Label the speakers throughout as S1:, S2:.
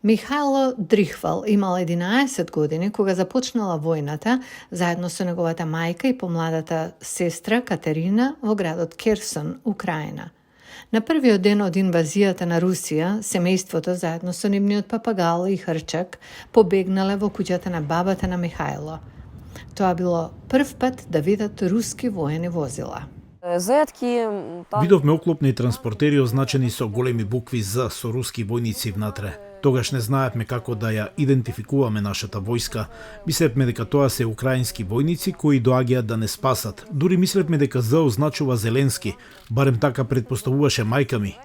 S1: Михајло Дрихвал имал 11 години кога започнала војната заедно со неговата мајка и помладата сестра Катерина во градот Керсон, Украина. На првиот ден од инвазијата на Русија, семејството заедно со нивниот папагал и хрчак побегнале во куќата на бабата на Михајло. Тоа било прв пат да видат руски воени возила.
S2: Видовме оклопни транспортери означени со големи букви З со руски војници внатре. Тогаш не знаевме како да ја идентификуваме нашата војска. Мислевме дека тоа се украински војници кои доаѓаат да не спасат. Дури мислевме дека З означува Зеленски, барем така предпоставуваше мајка ми.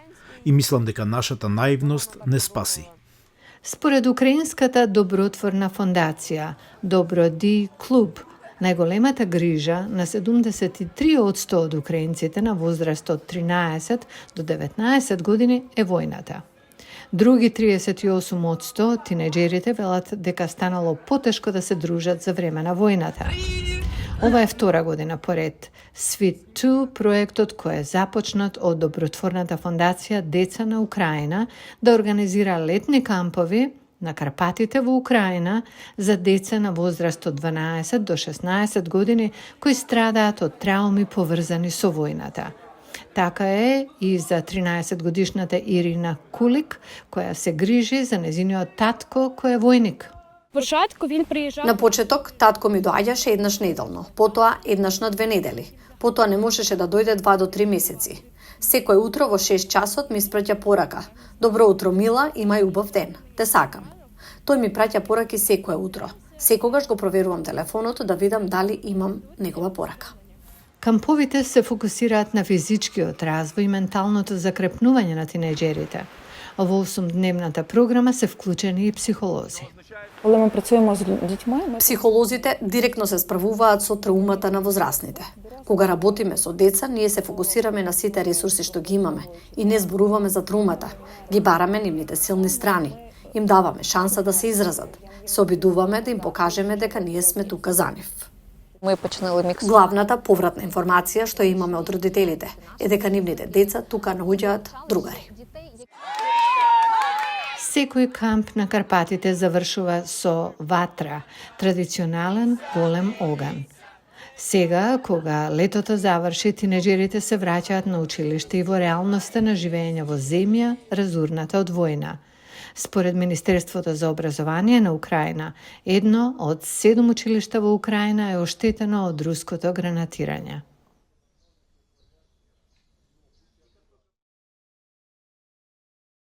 S2: И мислам дека нашата наивност не спаси.
S1: Според Украинската добротворна фондација Доброди клуб, најголемата грижа на 73% од украинците на возраст од 13 до 19 години е војната. Други 38% тинеџерите велат дека станало потешко да се дружат за време на војната. Ова е втора година поред. Свит 2, проектот кој е започнат од добротворната фондација Деца на Украина, да организира летни кампови на Карпатите во Украина за деца на возраст од 12 до 16 години кои страдаат од трауми поврзани со војната. Така е и за 13-годишната Ирина Кулик, која се грижи за незиниот татко кој е војник.
S3: На почеток, татко ми доаѓаше еднаш неделно, потоа еднаш на 2 недели. Потоа не можеше да дојде 2 до 3 месеци. Секој утро во 6 часот ми испраќа порака. Добро утро, мила, имај убав ден. Те сакам. Тој ми праќа пораки секое утро. Секогаш го проверувам телефонот да видам дали имам негова порака.
S1: Камповите се фокусираат на физичкиот развој и менталното закрепнување на тинеџерите. Во 8-дневната програма се вклучени и психолози.
S3: Психолозите директно се справуваат со траумата на возрастните. Кога работиме со деца, ние се фокусираме на сите ресурси што ги имаме и не зборуваме за траумата. Ги бараме нивните силни страни. Им даваме шанса да се изразат. Се обидуваме да им покажеме дека ние сме тука за нив. Главната повратна информација што имаме од родителите е дека нивните деца тука наоѓаат другари.
S1: Секој камп на Карпатите завршува со ватра, традиционален голем оган. Сега, кога летото заврши, тинеџерите се враќаат на училиште и во реалноста на живење во земја разурната од војна. Според Министерството за образование на Украина, едно од 7 училишта во Украина е оштетено од руското гранатирање.